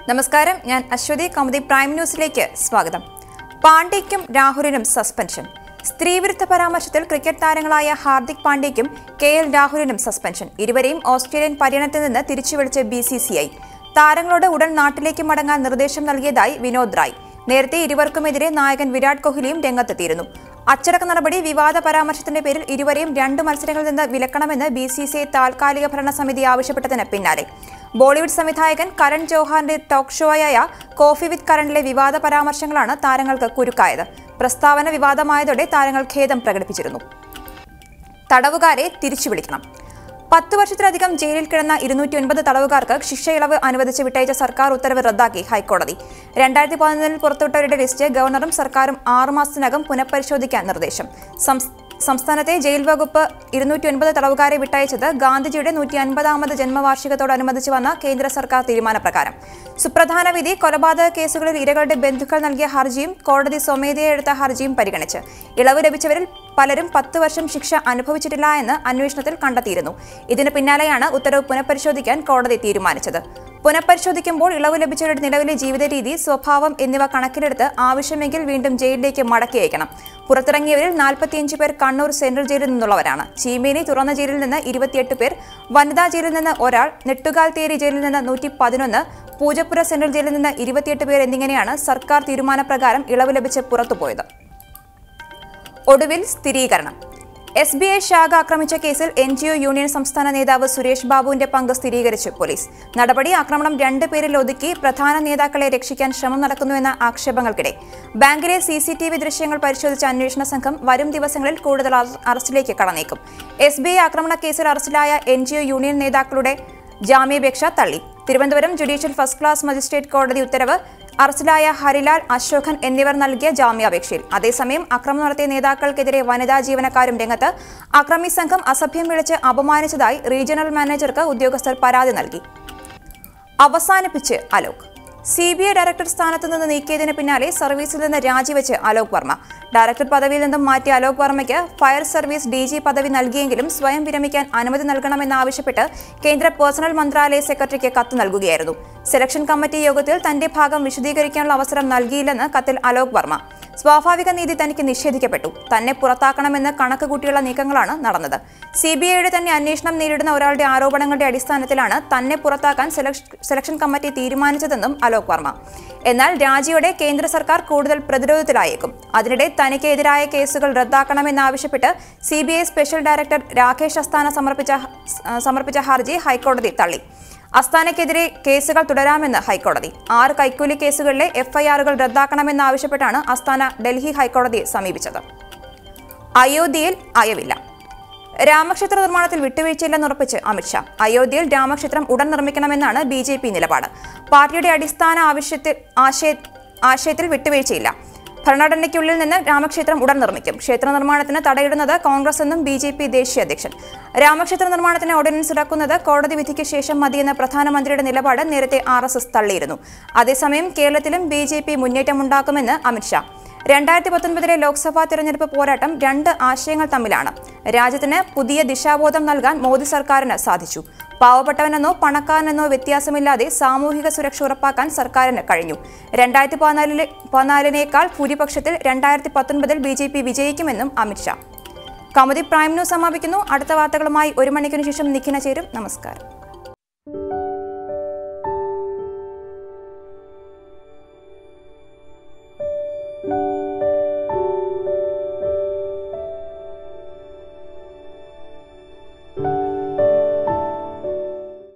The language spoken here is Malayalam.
നമസ്കാരം, ഞാൻ അശ്വതി. കൗമുദി പ്രൈം ന്യൂസിലേക്ക് സ്വാഗതം. പാണ്ഡ്യയ്ക്കും രാഹുലിനും സസ്പെൻഷൻ. സ്ത്രീവിരുദ്ധ പരാമർശത്തിൽ ക്രിക്കറ്റ് താരങ്ങളായ ഹാർദിക് പാണ്ഡ്യയ്ക്കും KL രാഹുലിനും സസ്പെൻഷൻ. ഇരുവരെയും ഓസ്ട്രേലിയൻ പര്യടനത്തിൽ നിന്ന് തിരിച്ചുവിളിച്ച് BCCI. താരങ്ങളോട് ഉടൻ നാട്ടിലേക്ക് മടങ്ങാൻ നിർദ്ദേശം നൽകിയതായി വിനോദ് റായ്. നേരത്തെ ഇരുവർക്കുമെതിരെ നായകൻ വിരാട് കോഹ്ലിയും രംഗത്തെത്തിയിരുന്നു. അച്ചടക്ക നടപടി വിവാദ പരാമർശത്തിന്റെ പേരിൽ ഇരുവരെയും 2 മത്സരങ്ങളിൽ നിന്ന് വിലക്കണമെന്ന് BCCI താൽക്കാലിക ഭരണസമിതി ആവശ്യപ്പെട്ടതിന് പിന്നാലെ ബോളിവുഡ് സംവിധായകൻ കരൺ ജോഹാറിന്റെ ടോക്ക് ഷോയായ കോഫി വിത്ത് കരണിലെ വിവാദ പരാമർശങ്ങളാണ് താരങ്ങൾക്ക് കുരുക്കായത്. പ്രസ്താവന വിവാദമായതോടെ താരങ്ങൾ ഖേദം പ്രകടിപ്പിച്ചിരുന്നു. തടവുകാരെ തിരിച്ചുവിളിക്കണം. 10 വർഷത്തിലധികം ജയിലിൽ കിടന്ന 209 തടവുകാർക്ക് ശിക്ഷയിളവ് അനുവദിച്ച് വിട്ടയച്ച സർക്കാർ ഉത്തരവ് റദ്ദാക്കി ഹൈക്കോടതി. 2011 പുറത്തുവിട്ടവരുടെ ലിസ്റ്റ് ഗവർണറും സർക്കാരും 6 മാസത്തിനകം പുനഃപരിശോധിക്കാൻ നിർദ്ദേശം. സംസ്ഥാനത്തെ ജയിൽ വകുപ്പ് 209 തടവുകാരെ വിട്ടയച്ചത് ഗാന്ധിജിയുടെ 150ാമത് ജന്മവാർഷികത്തോടനുബന്ധിച്ച് വന്ന കേന്ദ്ര സർക്കാർ തീരുമാനപ്രകാരം. സുപ്രധാന വിധി കൊലപാതക കേസുകളിൽ ഇരകളുടെ ബന്ധുക്കൾ നൽകിയ ഹർജിയും കോടതി സ്വമേധയാ എടുത്ത ഹർജിയും പരിഗണിച്ച് ഇളവ് ലഭിച്ചവരിൽ പലരും 10 വർഷം ശിക്ഷ അനുഭവിച്ചിട്ടില്ല എന്ന് അന്വേഷണത്തിൽ കണ്ടെത്തിയിരുന്നു. ഇതിന് പിന്നാലെയാണ് ഉത്തരവ് പുനഃപരിശോധിക്കാൻ കോടതി തീരുമാനിച്ചത്. പുനഃപരിശോധിക്കുമ്പോൾ ഇളവ് ലഭിച്ചവരുടെ നിലവിലെ ജീവിത രീതി, സ്വഭാവം എന്നിവ കണക്കിലെടുത്ത് ആവശ്യമെങ്കിൽ വീണ്ടും ജയിലിലേക്ക് മടക്കി അയക്കണം. പുറത്തിറങ്ങിയവരിൽ 45 പേർ കണ്ണൂർ സെൻട്രൽ ജയിലിൽ നിന്നുള്ളവരാണ്. ചീമേനി തുറന്ന ജയിലിൽ നിന്ന് 28 പേർ, വനിതാ ജയിലിൽ നിന്ന് ഒരാൾ, നെട്ടുകാൽത്തേരി ജയിലിൽ നിന്ന് 111, പൂജപ്പുര സെൻട്രൽ ജയിലിൽ നിന്ന് 28 പേർ എന്നിങ്ങനെയാണ് സർക്കാർ തീരുമാനപ്രകാരം ഇളവ് ലഭിച്ച് പുറത്തുപോയത്. ഒടുവിൽ സ്ഥിരീകരണം. SBI ശാഖ ആക്രമിച്ച കേസിൽ NGO യൂണിയൻ സംസ്ഥാന നേതാവ് സുരേഷ് ബാബുവിന്റെ പങ്ക് സ്ഥിരീകരിച്ചു പോലീസ്. നടപടി ആക്രമണം 2 പേരിൽ ഒതുക്കി പ്രധാന നേതാക്കളെ രക്ഷിക്കാൻ ശ്രമം നടക്കുന്നുവെന്ന ആക്ഷേപങ്ങൾക്കിടെ ബാങ്കിലെ CCTV ദൃശ്യങ്ങൾ പരിശോധിച്ച അന്വേഷണ സംഘം വരും ദിവസങ്ങളിൽ കൂടുതൽ അറസ്റ്റിലേക്ക് കടന്നേക്കും. SBI ആക്രമണ കേസിൽ അറസ്റ്റിലായ NGO യൂണിയൻ നേതാക്കളുടെ ജാമ്യാപേക്ഷ തള്ളി. Thiruvananthapuram judicial first class magistrate കോടതി ഉത്തരവ്. അറസ്റ്റിലായ ഹരിലാൽ, അശോകൻ എന്നിവർ നൽകിയ ജാമ്യാപേക്ഷയിൽ. അതേസമയം അക്രമം നടത്തിയ നേതാക്കൾക്കെതിരെ വനിതാ ജീവനക്കാരും രംഗത്ത്. അക്രമി സംഘം അസഭ്യം വിളിച്ച് അപമാനിച്ചതായി റീജിയണൽ മാനേജർക്ക് ഉദ്യോഗസ്ഥർ പരാതി നൽകി. അവസാനിപ്പിച്ച് അലോക്. CBI ഡയറക്ടർ സ്ഥാനത്ത് നിന്ന് നീക്കിയതിന് പിന്നാലെ സർവീസിൽ നിന്ന് രാജിവെച്ച് അലോക് വർമ്മ. ഡയറക്ടർ പദവിയിൽ നിന്നും മാറ്റിയ അലോക് വർമ്മയ്ക്ക് ഫയർ സർവീസ് DG പദവി നൽകിയെങ്കിലും സ്വയം വിരമിക്കാൻ അനുമതി നൽകണമെന്നാവശ്യപ്പെട്ട് കേന്ദ്ര പേഴ്സണൽ മന്ത്രാലയ സെക്രട്ടറിക്ക് കത്ത് നൽകുകയായിരുന്നു. സെലക്ഷൻ കമ്മിറ്റി യോഗത്തിൽ തന്റെ ഭാഗം വിശദീകരിക്കാനുള്ള അവസരം നൽകിയില്ലെന്ന് കത്തിൽ അലോക് വർമ്മ. സ്വാഭാവിക നീതി തനിക്ക് നിഷേധിക്കപ്പെട്ടു. തന്നെ പുറത്താക്കണമെന്ന് കണക്കുകൂട്ടിയുള്ള നീക്കങ്ങളാണ് നടന്നത്. CBIയുടെ തന്നെ അന്വേഷണം നേരിടുന്ന ഒരാളുടെ ആരോപണങ്ങളുടെ അടിസ്ഥാനത്തിലാണ് തന്നെ പുറത്താക്കാൻ സെലക്ഷൻ കമ്മിറ്റി തീരുമാനിച്ചതെന്നും അലോക് വർമ്മ. എന്നാൽ രാജിയോടെ കേന്ദ്ര സർക്കാർ കൂടുതൽ പ്രതിരോധത്തിലായേക്കും. അതിനിടെ തനിക്ക് എതിരായ കേസുകൾ റദ്ദാക്കണമെന്നാവശ്യപ്പെട്ട് CBI special director Rakesh Asthana സമർപ്പിച്ച ഹർജി ഹൈക്കോടതി തള്ളി. അസ്താനയ്ക്കെതിരെ കേസുകൾ തുടരാമെന്ന് ഹൈക്കോടതി. 6 കൈക്കൂലി കേസുകളിലെ FIRകൾ റദ്ദാക്കണമെന്നാവശ്യപ്പെട്ടാണ് അസ്താന ഡൽഹി ഹൈക്കോടതിയെ സമീപിച്ചത്. അയോധ്യയിൽ അയവില്ല. രാമക്ഷേത്ര നിർമ്മാണത്തിൽ വിട്ടുവീഴ്ചയില്ലെന്നുറപ്പിച്ച് അമിത്ഷാ. അയോധ്യയിൽ രാമക്ഷേത്രം ഉടൻ നിർമ്മിക്കണമെന്നാണ് BJP നിലപാട്. പാർട്ടിയുടെ അടിസ്ഥാന ആശയത്തിൽ വിട്ടുവീഴ്ചയില്ല. ഭരണഘടനയ്ക്കുള്ളിൽ നിന്ന് രാമക്ഷേത്രം ഉടൻ നിർമ്മിക്കും. ക്ഷേത്ര നിർമ്മാണത്തിന് തടയിടുന്നത് കോൺഗ്രസ് എന്നും BJP ദേശീയ അധ്യക്ഷൻ. രാമക്ഷേത്ര നിർമ്മാണത്തിന് ഓർഡിനൻസ് ഇറക്കുന്നത് കോടതി വിധിക്ക് ശേഷം മതിയെന്ന പ്രധാനമന്ത്രിയുടെ നിലപാട് നേരത്തെ RSS തള്ളിയിരുന്നു. അതേസമയം കേരളത്തിലും BJP മുന്നേറ്റമുണ്ടാക്കുമെന്ന് അമിത്ഷാ. 2019 ലോക്സഭാ തെരഞ്ഞെടുപ്പ് പോരാട്ടം 2 ആശയങ്ങൾ തമ്മിലാണ്. രാജ്യത്തിന് പുതിയ ദിശാബോധം നൽകാൻ മോദി സർക്കാരിന് സാധിച്ചു. പാവപ്പെട്ടവനെന്നോ പണക്കാരനെന്നോ വ്യത്യാസമില്ലാതെ സാമൂഹിക സുരക്ഷ ഉറപ്പാക്കാൻ സർക്കാരിന് കഴിഞ്ഞു. 2014 ഭൂരിപക്ഷത്തിൽ 2019 BJP വിജയിക്കുമെന്നും അമിത്ഷാ. കൗമുദി പ്രൈം ന്യൂസ് സമാപിക്കുന്നു. അടുത്ത വാർത്തകളുമായി 1 മണിക്കൂറിന് ശേഷം നിഖിന ചേരും. നമസ്കാരം.